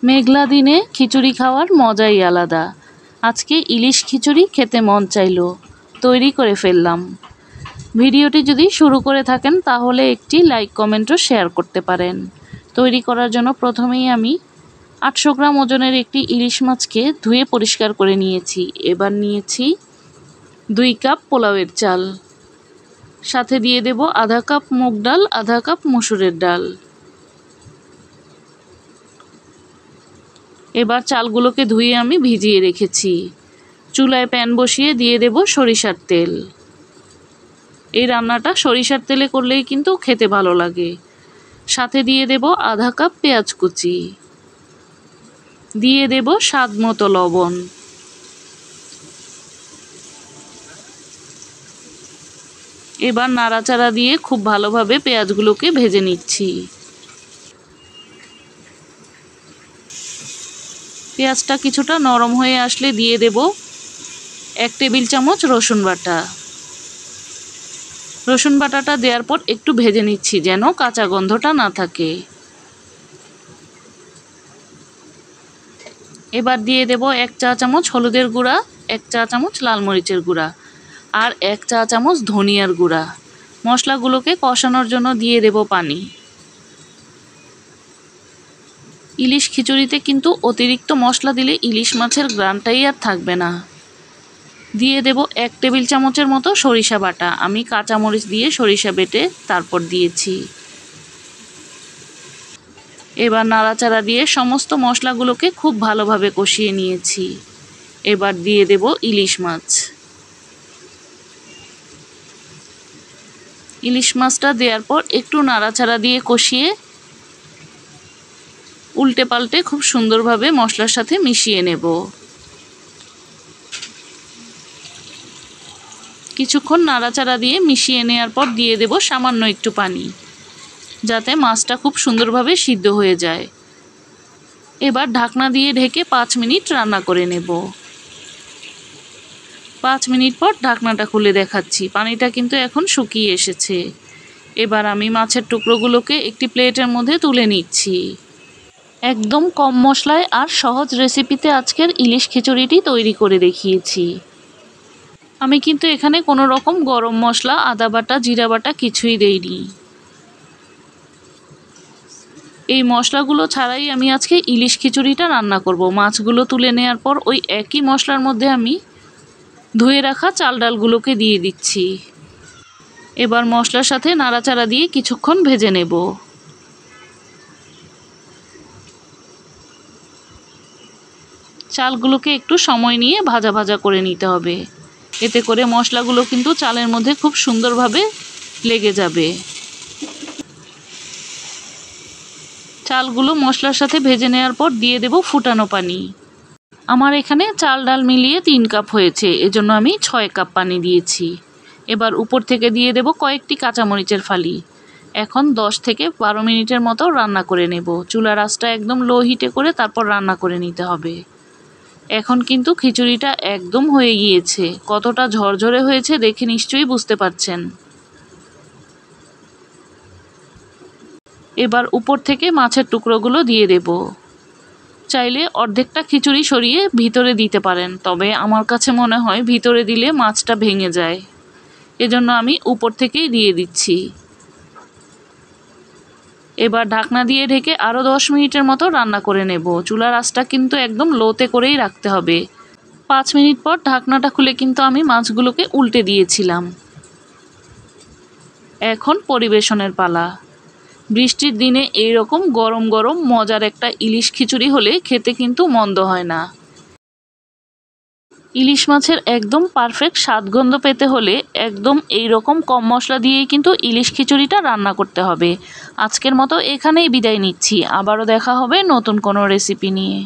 মেঘলা দিনে খিচুড়ি খাওয়ার মজাই আলাদা। আজকে ইলিশ খিচুড়ি খেতে মন চাইলো, তৈরি করে ফেললাম। ভিডিওটি যদি শুরু করে থাকেন তাহলে একটি লাইক কমেন্ট ও শেয়ার করতে পারেন। তৈরি করার জন্য প্রথমেই আমি 800 গ্রাম ওজনের একটি ইলিশ মাছকে ধুয়ে পরিষ্কার করে নিয়েছি। এবার নিয়েছি 2 কাপ পোলাওয়ের চাল, সাথে দিয়ে দেব আধা কাপ মুগ ডাল, আধা কাপ মসুরের ডাল। এবার চালগুলোকে ধুয়ে আমি ভিজিয়ে রেখেছি। চুলায় প্যান বসিয়ে দিয়ে দেব সরিষার তেল। এই রান্নাটা সরিষার তেলে করলেই কিন্তু খেতে ভালো লাগে। সাথে দিয়ে দেব আধা কাপ পেঁয়াজ কুচি, দিয়ে দেব স্বাদ মতো লবণ। এবার নাড়াচাড়া দিয়ে খুব ভালোভাবে পেঁয়াজগুলোকে ভেজে নিচ্ছি। পেঁয়াজটা কিছুটা নরম হয়ে আসলে দিয়ে দেব 1 টেবিল চামচ রসুন বাটা। রসুন বাটাটা দেওয়ার পর একটু ভেজে নিচ্ছি যেন কাঁচা গন্ধটা না থাকে। এবার দিয়ে দেব 1 চা চামচ হলুদের গুঁড়া, 1 চা চামচ লাল মরিচের গুঁড়া আর 1 চা চামচ ধনিয়ার গুঁড়া। মশলাগুলোকে কষানোর জন্য দিয়ে দেব পানি। ইলিশ খিচুড়িতে কিন্তু অতিরিক্ত মশলা দিলে ইলিশ মাছের ঘ্রাণটাই আর থাকবে না। দিয়ে দেব 1 টেবিল চামচের মতো সরিষা বাটা। আমি কাঁচামরিচ দিয়ে সরিষা বেটে তারপর দিয়েছি। এবার নাড়াচাড়া দিয়ে সমস্ত মশলাগুলোকে খুব ভালোভাবে কষিয়ে নিয়েছি। এবার দিয়ে দেব ইলিশ মাছ। ইলিশ মাছটা দেওয়ার পর একটু নাড়াচাড়া দিয়ে কষিয়ে উল্টে পাল্টে খুব সুন্দরভাবে মশলার সাথে মিশিয়ে নেব। কিছুক্ষণ নাড়াচাড়া দিয়ে মিশিয়ে নেওয়ার পর দিয়ে দেব সামান্য একটু পানি, যাতে মাছটা খুব সুন্দরভাবে সিদ্ধ হয়ে যায়। এবার ঢাকনা দিয়ে ঢেকে 5 মিনিট রান্না করে নেব। 5 মিনিট পর ঢাকনাটা খুলে দেখাচ্ছি। পানিটা কিন্তু এখন শুকিয়ে এসেছে। এবার আমি মাছের টুকরোগুলোকে একটি প্লেটের মধ্যে তুলে নিচ্ছি। একদম কম মশলায় আর সহজ রেসিপিতে আজকের ইলিশ খিচুড়িটি তৈরি করে দেখিয়েছি। আমি কিন্তু এখানে কোনো রকম গরম মশলা, আদা বাটা, জিরা বাটা কিছুই দেইনি। এই মশলাগুলো ছাড়াই আমি আজকে ইলিশ খিচুড়িটা রান্না করব। মাছগুলো তুলে নেওয়ার পর ওই একই মশলার মধ্যে আমি ধুয়ে রাখা চাল ডালগুলোকে দিয়ে দিচ্ছি। এবার মশলার সাথে নাড়াচাড়া দিয়ে কিছুক্ষণ ভেজে নেব। চালগুলোকে একটু সময় নিয়ে ভাজা ভাজা করে নিতে হবে। এতে করে মশলাগুলো কিন্তু চালের মধ্যে খুব সুন্দরভাবে লেগে যাবে। চালগুলো মশলার সাথে ভেজে নেওয়ার পর দিয়ে দেব ফুটানো পানি। আমার এখানে চাল ডাল মিলিয়ে 3 কাপ হয়েছে, এজন্য আমি 6 কাপ পানি দিয়েছি। এবার উপর থেকে দিয়ে দেব কয়েকটি কাঁচামরিচের ফালি। এখন 10 থেকে 12 মিনিটের মতো রান্না করে নেব। চুলার আঁচটা একদম লো হিটে করে তারপর রান্না করে নিতে হবে। এখন কিন্তু খিচুড়িটা একদম হয়ে গিয়েছে। কতটা ঝরঝরে হয়েছে দেখে নিশ্চয়ই বুঝতে পারছেন। এবার উপর থেকে মাছের টুকরোগুলো দিয়ে দেব। চাইলে অর্ধেকটা খিচুড়ি সরিয়ে ভিতরে দিতে পারেন, তবে আমার কাছে মনে হয় ভিতরে দিলে মাছটা ভেঙে যায়, এজন্য আমি উপর থেকেই দিয়ে দিচ্ছি। এবার ঢাকনা দিয়ে ঢেকে আরও 10 মিনিটের মতো রান্না করে নেব। চুলার আঁচটা কিন্তু একদম লোতে করেই রাখতে হবে। 5 মিনিট পর ঢাকনাটা খুলে কিন্তু আমি মাছগুলোকে উল্টে দিয়েছিলাম। এখন পরিবেশনের পালা। বৃষ্টির দিনে এইরকম গরম গরম মজার একটা ইলিশ খিচুড়ি হলে খেতে কিন্তু মন্দ হয় না। ইলিশ মাছের একদম পারফেক্ট স্বাদগন্ধ পেতে হলে একদম এইরকম কম মশলা দিয়েই কিন্তু ইলিশ খিচুড়িটা রান্না করতে হবে। আজকের মতো এখানেই বিদায় নিচ্ছি। আবারও দেখা হবে নতুন কোনো রেসিপি নিয়ে।